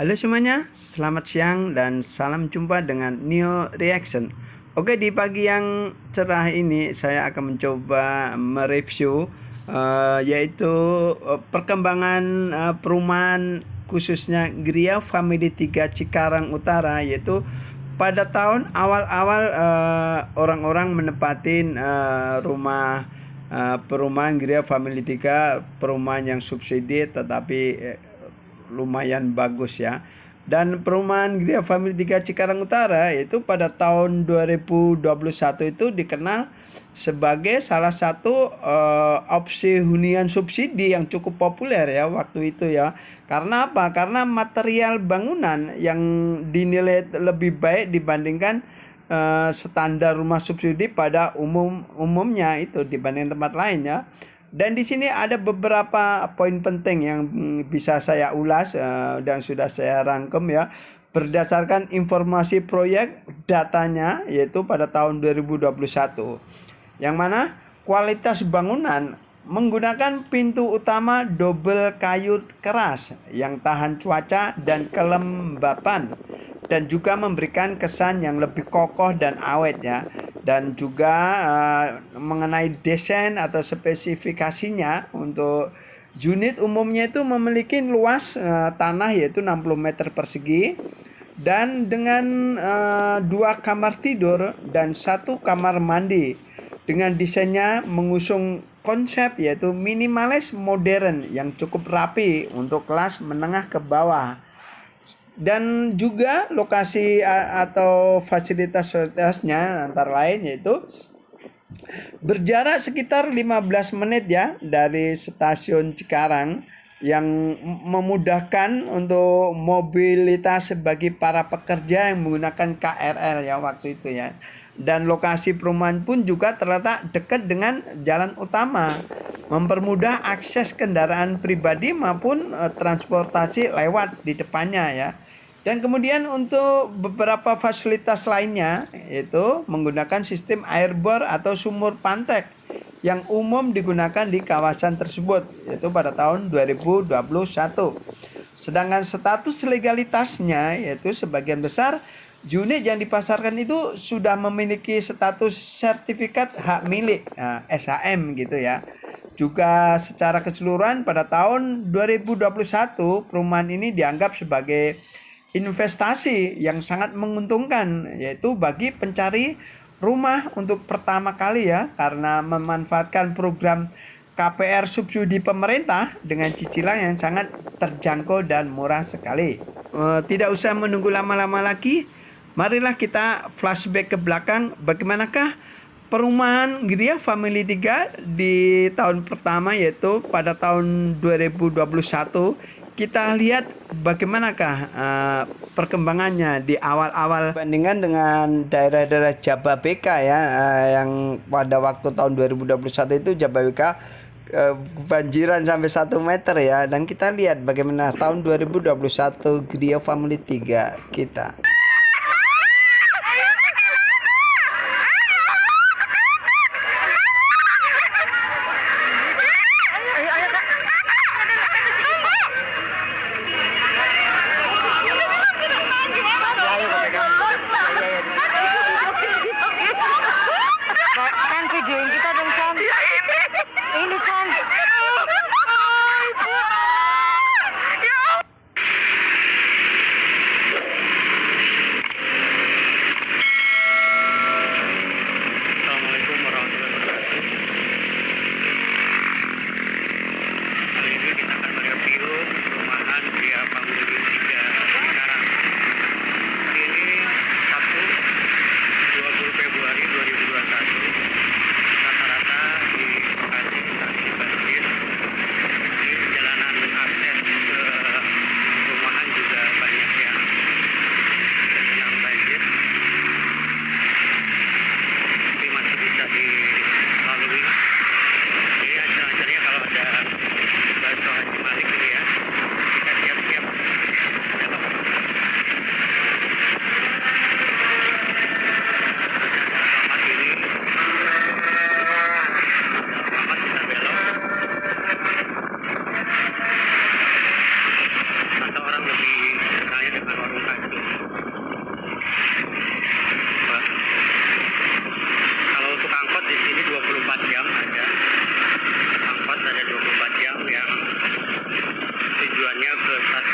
Halo semuanya, selamat siang dan salam jumpa dengan Neo Reaction. Oke, di pagi yang cerah ini saya akan mencoba mereview yaitu perkembangan perumahan khususnya Gria Family 3 Cikarang Utara, yaitu pada tahun awal-awal orang-orang menempatin rumah perumahan Gria Family 3, perumahan yang subsidi tetapi lumayan bagus ya. Dan perumahan Gria Family 3 Cikarang Utara itu pada tahun 2021 itu dikenal sebagai salah satu opsi hunian subsidi yang cukup populer ya waktu itu ya. Karena apa? Karena material bangunan yang dinilai lebih baik dibandingkan standar rumah subsidi pada umumnya itu dibanding tempat lain ya. Dan di sini ada beberapa poin penting yang bisa saya ulas dan sudah saya rangkum ya berdasarkan informasi proyek datanya yaitu pada tahun 2021. Yang mana kualitas bangunan menggunakan pintu utama double kayu keras yang tahan cuaca dan kelembapan dan juga memberikan kesan yang lebih kokoh dan awet ya. Dan juga mengenai desain atau spesifikasinya, untuk unit umumnya itu memiliki luas tanah yaitu 60 meter persegi dan dengan 2 kamar tidur dan 1 kamar mandi dengan desainnya mengusung konsep yaitu minimalis modern yang cukup rapi untuk kelas menengah ke bawah. Dan juga lokasi atau fasilitas-fasilitasnya antara lain yaitu berjarak sekitar 15 menit ya dari stasiun Cikarang yang memudahkan untuk mobilitas bagi para pekerja yang menggunakan KRL ya waktu itu ya. Dan lokasi perumahan pun juga terletak dekat dengan jalan utama, mempermudah akses kendaraan pribadi maupun transportasi lewat di depannya ya. Dan kemudian untuk beberapa fasilitas lainnya yaitu menggunakan sistem air bor atau sumur pantek yang umum digunakan di kawasan tersebut yaitu pada tahun 2021. Sedangkan status legalitasnya yaitu sebagian besar unit yang dipasarkan itu sudah memiliki status sertifikat hak milik SHM gitu ya. Juga secara keseluruhan pada tahun 2021 perumahan ini dianggap sebagai investasi yang sangat menguntungkan yaitu bagi pencari rumah untuk pertama kali ya, karena memanfaatkan program KPR subsidi pemerintah dengan cicilan yang sangat terjangkau dan murah sekali. Tidak usah menunggu lama-lama lagi, marilah kita flashback ke belakang bagaimanakah perumahan Gria Family 3 di tahun pertama yaitu pada tahun 2021. Kita lihat bagaimanakah perkembangannya di awal-awal bandingkan dengan daerah-daerah Jababeka ya, yang pada waktu tahun 2021 itu Jababeka banjiran sampai 1 meter ya. Dan kita lihat bagaimana tahun 2021 Gria Family 3 kita. Chan, videoin kita dong, Chan. Ini, Chan.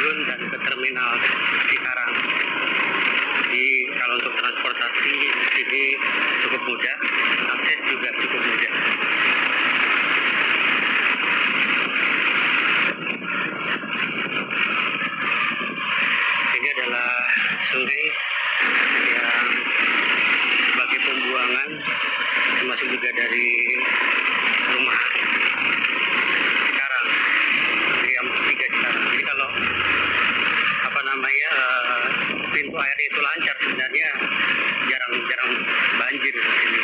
stasiun dan ke terminal Cikarang. Jadi kalau untuk transportasi di sini cukup mudah, akses juga cukup mudah. Ini adalah sungai yang sebagai pembuangan, termasuk juga dari rumah Cikarang, Triam 3 Cikarang. Jadi kalau pintu air itu lancar, sebenarnya jarang banjir di sini.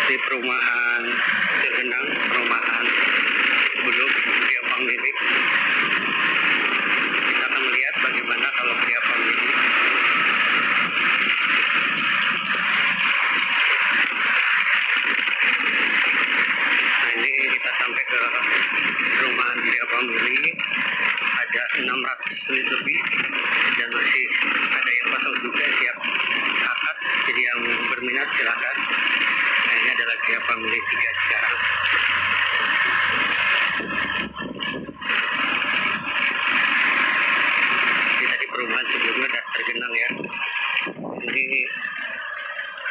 Di perumahan tergenang, perumahan sebelum Gria Family. Kita akan melihat bagaimana kalau Gria Family. Nah, ini kita sampai ke perumahan Gria Family. Ada 600 unit lebih dan masih ada yang kosong juga, siap akad. Jadi yang berminat silakan. Nah, ini adalah Gria Family 3 Cikarang. Jadi tadi perumahan sebelumnya sudah tergenang ya. Ini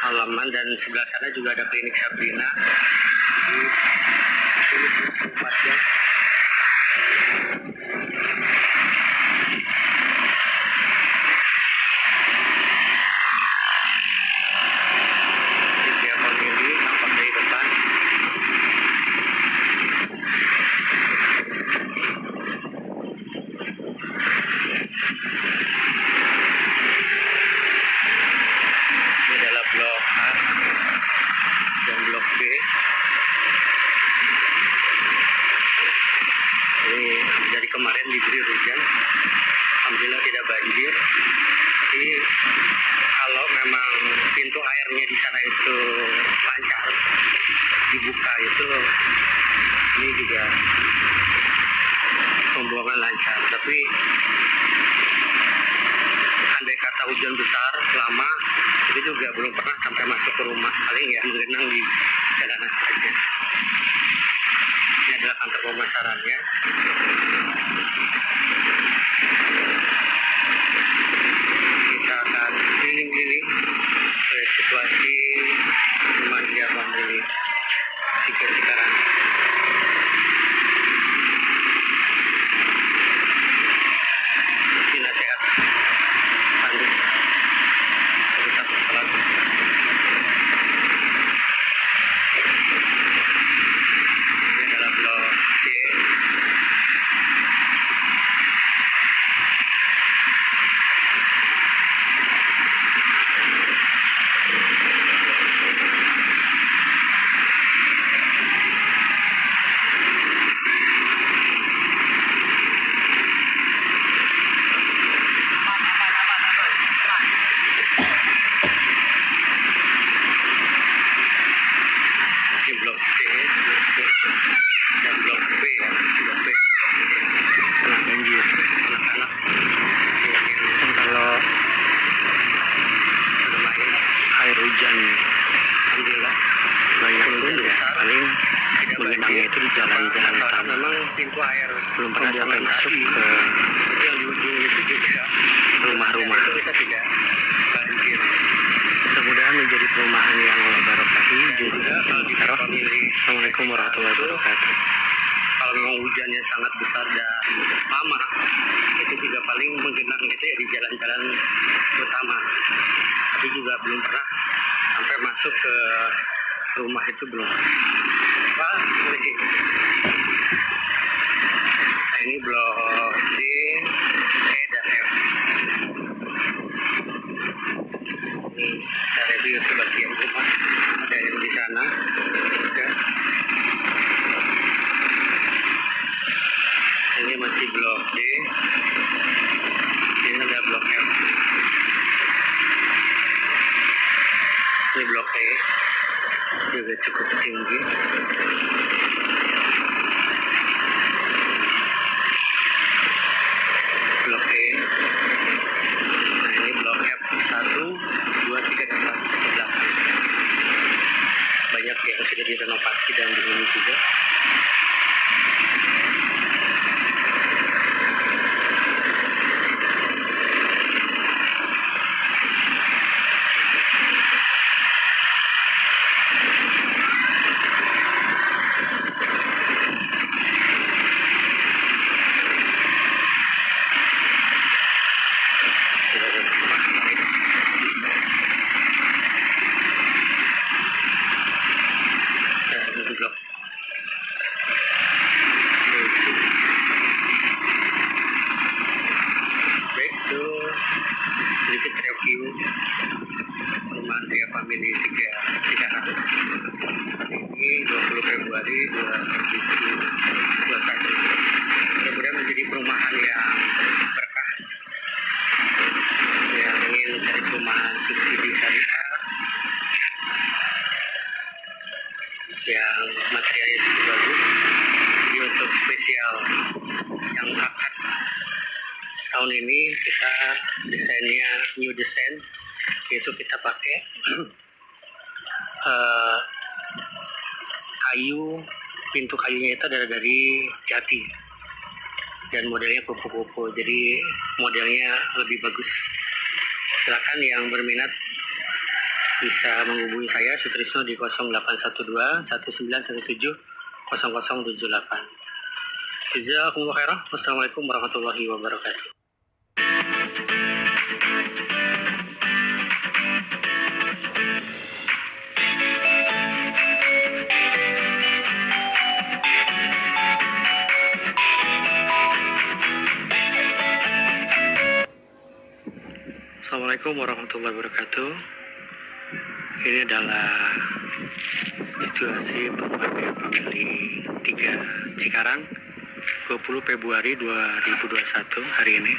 halaman dan sebelah sana juga ada klinik Sabrina. Ini tempatnya. Kemarin diberi hujan, alhamdulillah tidak banjir. Jadi kalau memang pintu airnya di sana itu lancar, dibuka itu, ini juga pembuangan lancar. Tapi andai kata hujan besar lama, itu juga belum pernah sampai masuk ke rumah, paling ya menggenang di jalanan saja. Ini adalah kantor pemasarannya. Kita akan keliling-keliling ke situasi rumah Gria Family 3 Cikarang. Ini nasihat spanduk tetap salat. Ini adalah blok C. Blok C dan blok B ya, blok B kena banjir. Anak-anak kalau lumayan air hujan, alhamdulillah banyak pun ya, paling menggenangnya itu di jalan-jalan utama. Memang pintu air belum pernah sampai masuk ke yang di ujung itu juga rumah-rumah. Kita tidak banjir. Mudah-mudahan menjadi perumahan yang barokah. Assalamualaikum warahmatullahi wabarakatuh. Kalau memang hujannya sangat besar dan lama, itu juga paling menggenang itu ya di jalan-jalan utama. Tapi juga belum pernah sampai masuk ke rumah, itu belum. Nah, ini blok D, E, dan F. Ini kita review sebagian rumah, ada yang di sana juga. Ini masih blok D, ini ada blok F, ini blok E juga cukup tinggi. Blok E. Nah, ini blok F 1, 2, 3, dan 4 ke belakang. Banyak yang sudah direnovasi dan dihuni juga. yang akad tahun ini kita desainnya new design, yaitu kita pakai pintu kayunya itu adalah dari jati dan modelnya kupu-kupu, jadi modelnya lebih bagus. Silakan yang berminat bisa menghubungi saya Sutrisno di 0812 1917 0078. Jazakumullah khairan. Wassalamualaikum warahmatullahi wabarakatuh. Assalamualaikum warahmatullahi wabarakatuh. Ini adalah situasi Pembangunan Pemilih 3 Cikarang 20 Februari 2021 hari ini.